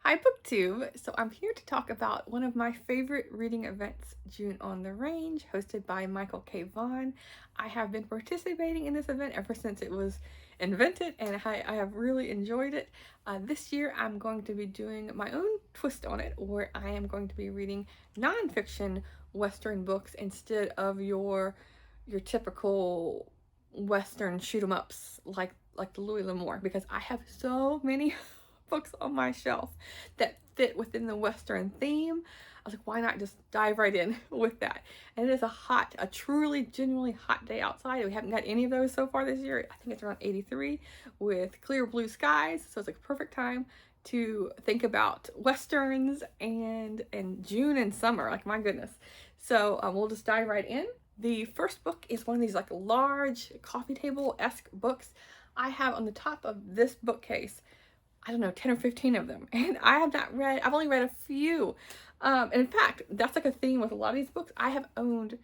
Hi BookTube! So I'm here to talk about one of my favorite reading events, June on the Range, hosted by Michael K. Vaughan. I have been participating in this event ever since it was invented, and I have really enjoyed it. This year I'm going to be doing my own twist on it, where I am going to be reading nonfiction Western books instead of your typical Western shoot 'em ups like the Louis L'Amour, because I have so many books on my shelf that fit within the Western theme. I was like, why not just dive right in with that? And it is a truly, genuinely hot day outside. We haven't got any of those so far this year. I think it's around 83 with clear blue skies. So it's like a perfect time to think about Westerns and June and summer. Like, my goodness. So we'll just dive right in. The first book is one of these like large coffee table-esque books. I have on the top of this bookcase, I don't know, 10 or 15 of them. And I've only read a few. And in fact, that's like a theme with a lot of these books. I have owned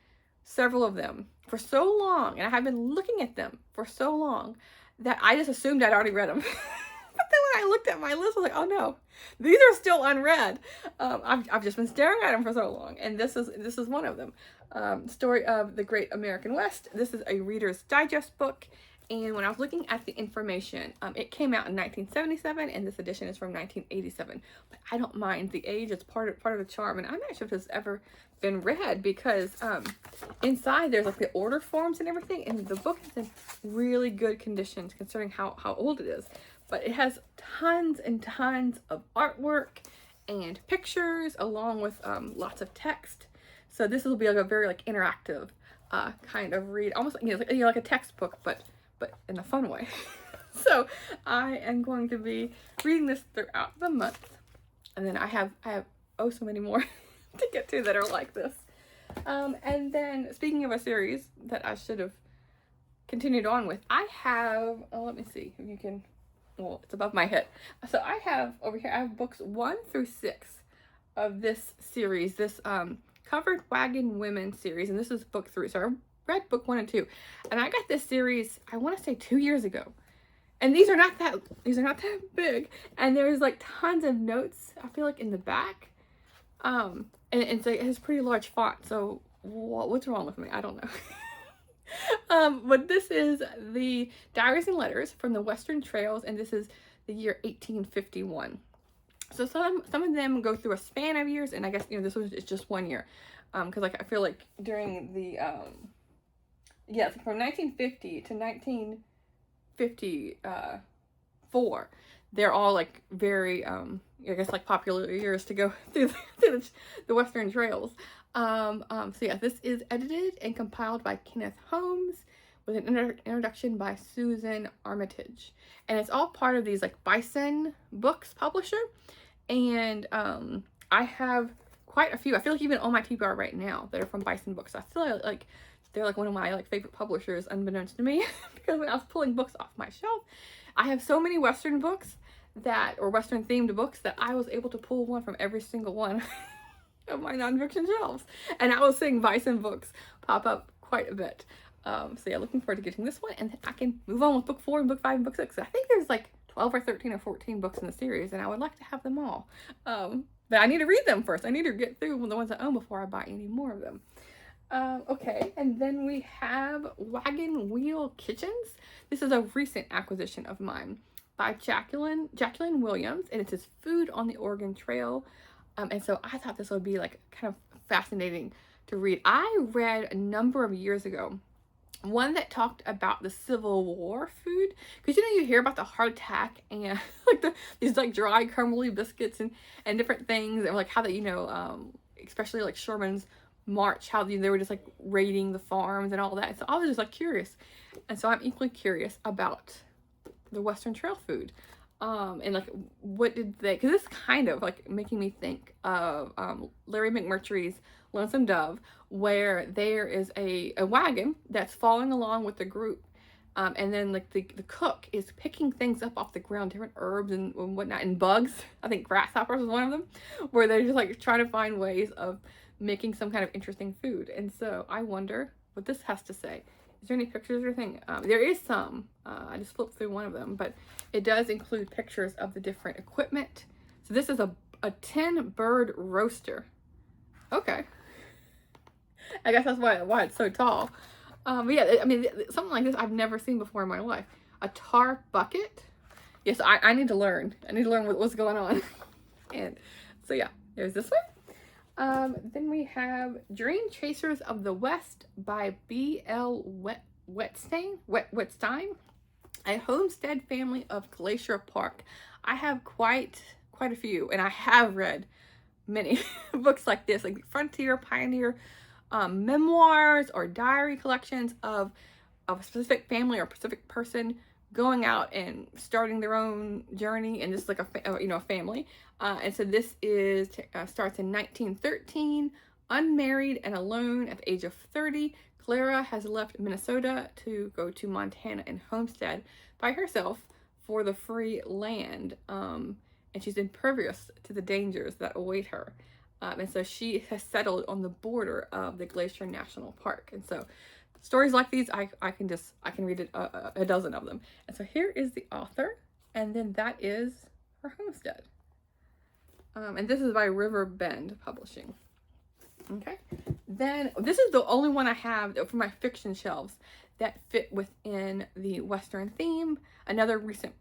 several of them for so long, and I have been looking at them for so long that I just assumed I'd already read them. But then when I looked at my list, I was like, oh no, these are still unread. I've just been staring at them for so long, and this is one of them. Story of the Great American West. This is a Reader's Digest book. And when I was looking at the information, it came out in 1977, and this edition is from 1987. But I don't mind the age; it's part of the charm. And I'm not sure if this has ever been read, because inside there's like the order forms and everything, and the book is in really good conditions considering how old it is. But it has tons and tons of artwork and pictures, along with lots of text. So this will be like a very like interactive kind of read, almost like a textbook, but in a fun way. So I am going to be reading this throughout the month, and then I have oh so many more to get to that are like this. And then, speaking of a series that I should have continued on with, I have let me see if you can. Well, it's above my head. So I have over here, I have books 1 through 6 of this series, this Covered Wagon Women series, and this is book 3. So I read book 1 and 2, and I got this series, I want to say 2 years ago, and these are not that big, and there's like tons of notes, I feel like, in the back, and so it has pretty large font. So what's wrong with me? I don't know. But this is the Diaries and Letters from the Western Trails, and this is the year 1851. So some of them go through a span of years, and I guess this one is just 1 year, because like I feel like during the yes, from 1950 to 1954, they're all like very, I guess, like popular years to go through the Western Trails. So yeah, this is edited and compiled by Kenneth Holmes with an introduction by Susan Armitage. And it's all part of these like Bison Books publisher. And I have quite a few. I feel like even on my TBR right now that are from Bison Books. I feel like they're like one of my like favorite publishers, unbeknownst to me, because when I was pulling books off my shelf, I have so many Western books or Western themed books, that I was able to pull one from every single one of my nonfiction shelves. And I was seeing Bison Books pop up quite a bit. So yeah, looking forward to getting this one, and then I can move on with book 4 and book 5 and book 6. I think there's like 12 or 13 or 14 books in the series, and I would like to have them all. But I need to read them first. I need to get through the ones I own before I buy any more of them. Okay, and then we have Wagon Wheel Kitchens. This is a recent acquisition of mine by Jacqueline Williams, and it says Food on the Oregon Trail. And so I thought this would be like kind of fascinating to read. I read a number of years ago one that talked about the Civil War food, because you hear about the hardtack and like these like dry crumbly biscuits and different things, and like how they especially like Sherman's march, how they were just like raiding the farms and all that. So I was just like curious, and so I'm equally curious about the Western Trail food, and like what did they, because it's kind of like making me think of Larry McMurtry's Lonesome Dove, where there is a wagon that's following along with the group, and then like the cook is picking things up off the ground, different herbs and whatnot, and bugs. I think grasshoppers was one of them, where they're just like trying to find ways of making some kind of interesting food. And so I wonder what this has to say. Is there any pictures or anything? There is some. I just flipped through one of them, but it does include pictures of the different equipment. So this is a 10 bird roaster. Okay. I guess that's why it's so tall. But yeah, I mean, something like this I've never seen before in my life. A tar bucket. Yes, I need to learn. I need to learn what's going on. And so yeah, there's this one. Then we have Dream Chasers of the West by B.L. Wetstein, a homestead family of Glacier Park. I have quite a few, and I have read many books like this, like frontier, pioneer memoirs or diary collections of a specific family or specific person going out and starting their own journey, and just like a family. And so this is starts in 1913. Unmarried and alone at the age of 30, Clara has left Minnesota to go to Montana and homestead by herself for the free land. And she's impervious to the dangers that await her. And so she has settled on the border of the Glacier National Park. And so stories like these, I can read a dozen of them. And so here is the author, and then that is her homestead. And this is by River Bend Publishing. Okay. Then this is the only one I have for my fiction shelves that fit within the Western theme. Another recent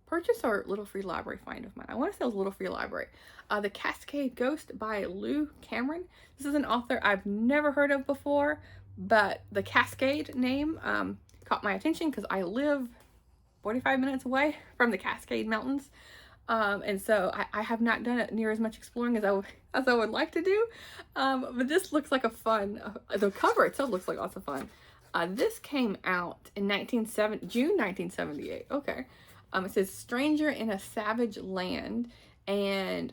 purchase or little free library find of mine. I want to say it was Little Free Library. The Cascade Ghost by Lou Cameron. This is an author I've never heard of before, but the Cascade name caught my attention because I live 45 minutes away from the Cascade Mountains. And so I have not done it near as much exploring as I would like to do. But this looks like a fun, the cover itself looks like lots of fun. This came out in June 1978. Okay. It says Stranger in a Savage Land, and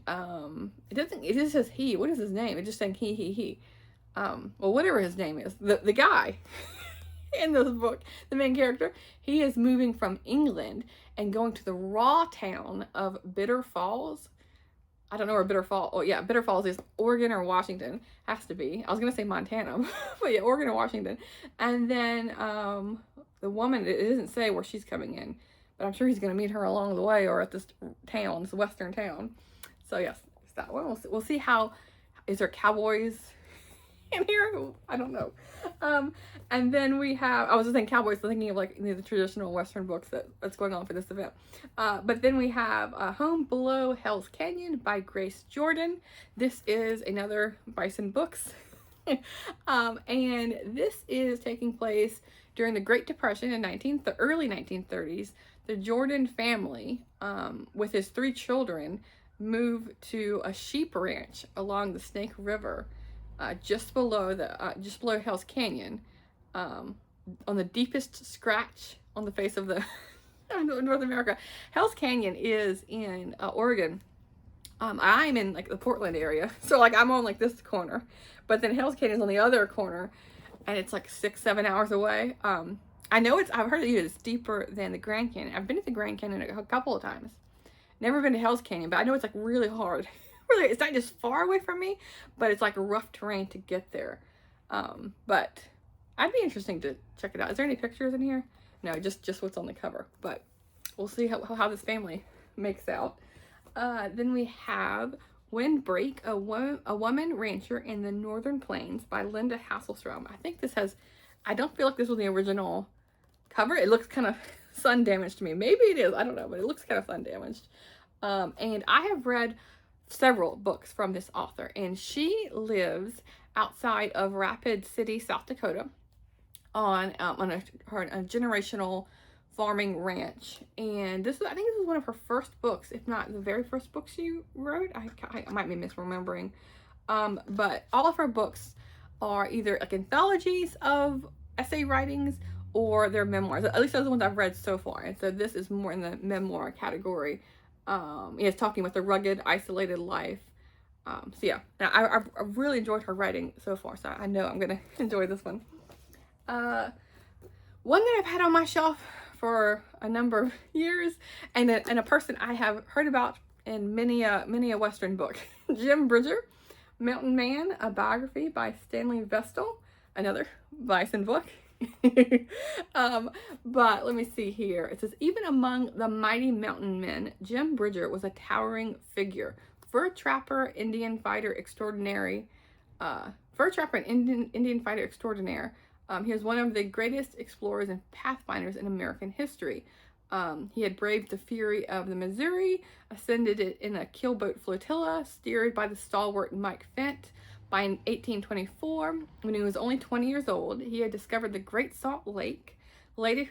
it just says he. What is his name? It just saying he. Well, whatever his name is, the guy in this book, the main character, he is moving from England and going to the raw town of Bitter Falls. I don't know where Bitter Falls. Oh yeah, Bitter Falls is Oregon or Washington. Has to be. I was gonna say Montana, but yeah, Oregon or Washington. And then the woman, it doesn't say where she's coming in, but I'm sure he's gonna meet her along the way or at this town, this western town. So yes, it's that one. We'll see how. Is there cowboys in here? I don't know. And then we have, I was just thinking cowboys, so thinking of like the traditional Western books that's going on for this event. But then we have Home Below Hell's Canyon by Grace Jordan. This is another Bison Books. And this is taking place during the Great Depression in the early 1930s. The Jordan family, with his 3 children, moved to a sheep ranch along the Snake River, just below Hell's Canyon, on the deepest scratch on the face of the North America. Hell's Canyon is in Oregon. I'm in like the Portland area, so like I'm on like this corner, but then Hell's Canyon is on the other corner, and it's like 6-7 hours away. I know I've heard that it's deeper than the Grand Canyon. I've been to the Grand Canyon a couple of times. Never been to Hell's Canyon, but I know it's like really hard. Really, it's not just far away from me, but it's like a rough terrain to get there. But I'd be interesting to check it out. Is there any pictures in here? No, just what's on the cover. But we'll see how this family makes out. Then we have Windbreak, a woman rancher in the Northern Plains by Linda Hasselstrom. I think this has, I don't feel like this was the original cover. It looks kind of sun damaged to me. Maybe it is, I don't know, but it looks kind of sun damaged. And I have read several books from this author, and she lives outside of Rapid City, South Dakota, on a generational farming ranch. And I think this is one of her first books, if not the very first book she wrote. I might be misremembering, but all of her books are either like anthologies of essay writings or they're memoirs. At least those are the ones I've read so far. And so this is more in the memoir category. It's talking about the rugged, isolated life. So yeah, now I've really enjoyed her writing so far, so I know I'm gonna enjoy this one. One that I've had on my shelf for a number of years, and a person I have heard about in many a Western book. Jim Bridger, Mountain Man, a biography by Stanley Vestal, another Bison book. But let me see here. It says, even among the mighty mountain men, Jim Bridger was a towering figure. Fur trapper, Indian fighter extraordinary. Fur trapper and Indian fighter extraordinaire. He was one of the greatest explorers and pathfinders in American history. He had braved the fury of the Missouri, ascended it in a keelboat flotilla, steered by the stalwart Mike Fent. By 1824, when he was only 20 years old, he had discovered the Great Salt Lake. Later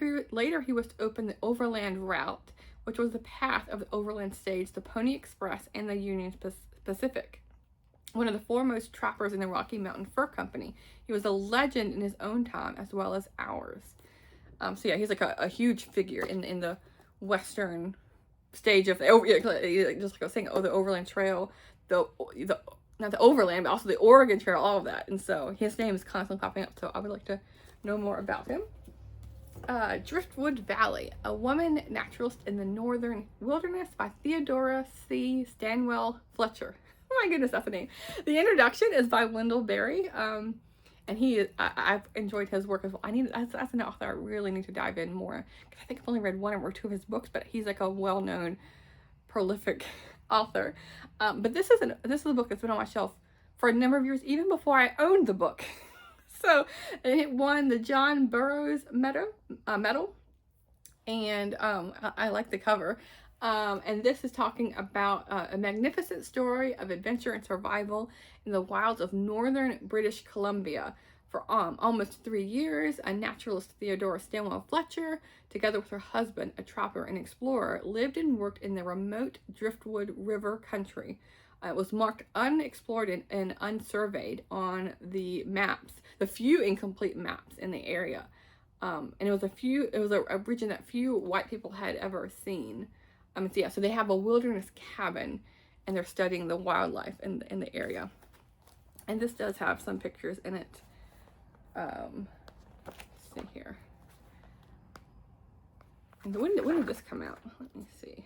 he was to open the overland route, which was the path of the overland stage, the Pony Express, and the Union Pacific. One of the foremost trappers in the Rocky Mountain Fur Company. He was a legend in his own time as well as ours. So yeah, he's like a huge figure in the western stage of just like I was saying, the Overland Trail, the not the Overland, but also the Oregon Trail, all of that. And so his name is constantly popping up. So I would like to know more about him. Driftwood Valley, a woman naturalist in the northern wilderness, by Theodora C. Stanwell Fletcher. Oh my goodness, that's a name. The introduction is by Wendell Berry. And I've enjoyed his work as well. As an author, I really need to dive in more. I think I've only read one or two of his books, but he's like a well-known, prolific author. But this is a book that's been on my shelf for a number of years, even before I owned the book. So it won the John Burroughs medal, and I like the cover. And this is talking about a magnificent story of adventure and survival in the wilds of northern British Columbia. For almost 3 years, a naturalist, Theodora Stanwell Fletcher, together with her husband, a trapper and explorer, lived and worked in the remote Driftwood River country. It was marked unexplored and unsurveyed on the maps, the few incomplete maps in the area. And it was a region that few white people had ever seen. So they have a wilderness cabin, and they're studying the wildlife in the area. And this does have some pictures in it. Let's see here. When did this come out? Let me see.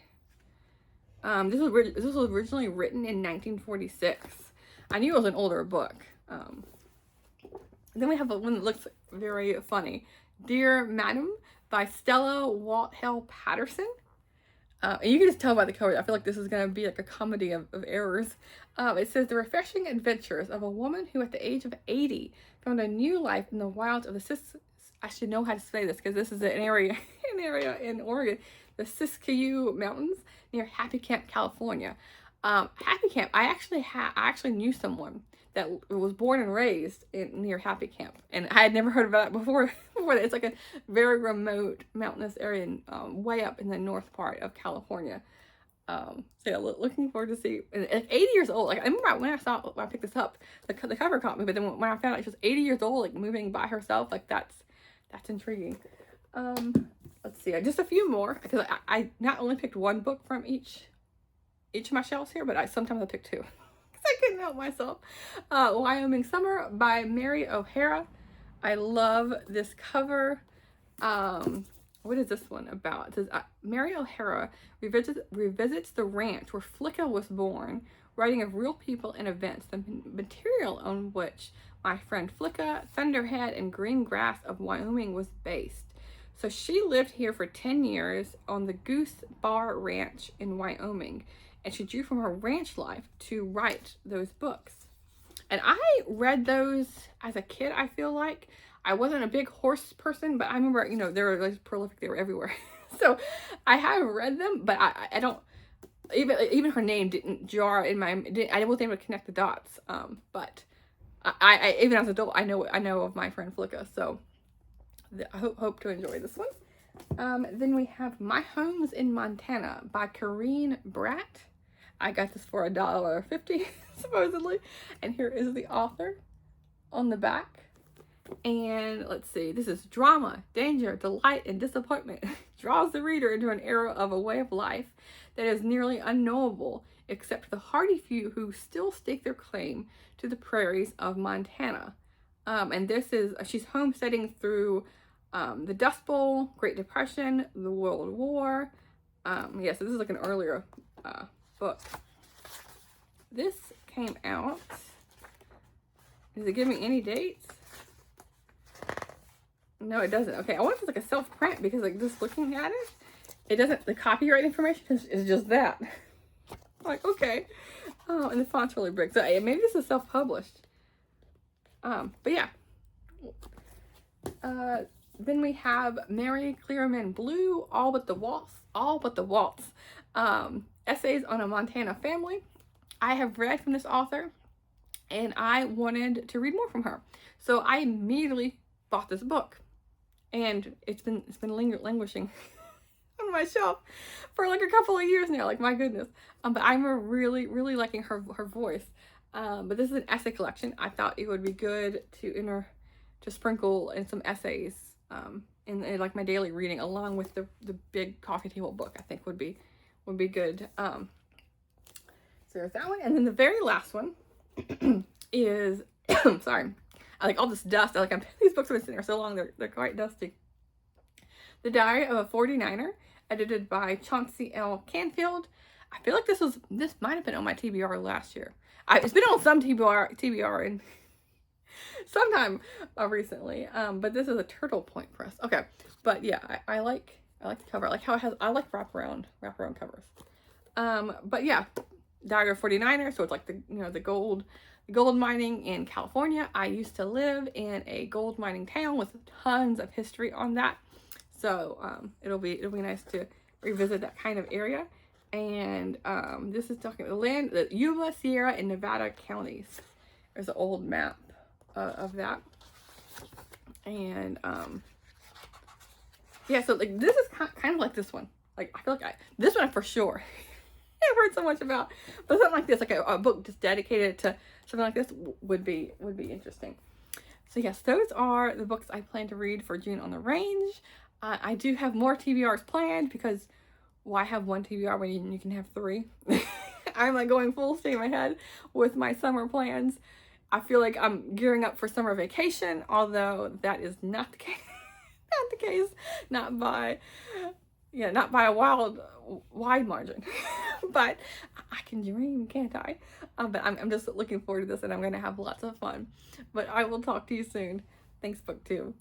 This was originally written in 1946. I knew it was an older book. Then we have one that looks very funny. Dear Madam by Stella Walthall Patterson. And you can just tell by the cover, I feel like this is going to be like a comedy of errors. It says, the refreshing adventures of a woman who at the age of 80 found a new life in the wilds of I should know how to say this because this is an area in Oregon, the Siskiyou Mountains near Happy Camp, California. Happy Camp, I actually knew someone that was born and raised near Happy Camp, and I had never heard about it before. It's like a very remote mountainous area, way up in the north part of California. So yeah, looking forward to see. And 80 years old. Like I remember when I picked this up, the cover caught me, but then when I found out she was 80 years old, like moving by herself, like that's intriguing. Let's see, just a few more because I not only picked one book from each of my shelves here, but sometimes I pick two. I couldn't help myself. Wyoming Summer by Mary O'Hara. I love this cover. What is this one about? It says, Mary O'Hara revisits the ranch where Flicka was born, writing of real people and events, the material on which my friend Flicka, Thunderhead, and Green Grass of Wyoming was based. So she lived here for 10 years on the Goose Bar Ranch in Wyoming, and she drew from her ranch life to write those books. And I read those as a kid, I feel like. I wasn't a big horse person, but I remember, they were like prolific, they were everywhere. So I have read them, but I don't, even her name didn't jar in my, I wasn't able to connect the dots. But I even as an adult, I know of my friend Flicka, so I hope to enjoy this one. Then we have My Homes in Montana by Corrine Bratt. I got this for $1.50 supposedly, and here is the author on the back. And let's see, this is drama, danger, delight, and disappointment draws the reader into an era of a way of life that is nearly unknowable, except for the hardy few who still stake their claim to the prairies of Montana. And this is, she's homesteading through the Dust Bowl, Great Depression, the World War. So this is like an earlier book. This came out, does it give me any dates? No, it doesn't. Okay, I wonder if it's like a self-print, because like just looking at it, it doesn't, the copyright information is just that. Like, okay. Oh, and the font's really big. So maybe this is self-published. But yeah. Then we have Mary Clearman Blue, All But the Waltz. Essays on a Montana Family. I have read from this author, and I wanted to read more from her. So I immediately bought this book. And it's been languishing on my shelf for like a couple of years now. Like, my goodness. But I'm really liking her voice. But this is an essay collection. I thought it would be good to sprinkle in some essays in like my daily reading, along with the big coffee table book. I think would be good. So there's that one, and then the very last one is sorry. I like all this dust. These books have been sitting there so long, they're quite dusty. The Diary of a 49er, edited by Chauncey L. Canfield. I feel like this might have been on my TBR last year. It's been on some TBR in sometime recently. But this is a Turtle Point press. Okay, but yeah, I like the cover. I like how it has. I like wraparound covers. But yeah, Diary of a 49er. So it's like the gold mining in California. I used to live in a gold mining town with tons of history on that. So it'll be nice to revisit that kind of area. And this is talking about the Yuba, Sierra, and Nevada counties. There's an old map of that. And yeah, so like this is kind of like this one. Like, I feel like this one for sure I've heard so much about, but something like this, like a book just dedicated to something like this would be interesting. So yes, those are the books I plan to read for June on the Range. I do have more TBRs planned, because why have one TBR when you can have 3? I'm like going full steam ahead with my summer plans. I feel like I'm gearing up for summer vacation, although that is not the case. Not the case. Not by a wide margin. But I can dream, can't I? But I'm just looking forward to this, and I'm going to have lots of fun. But I will talk to you soon. Thanks, BookTube.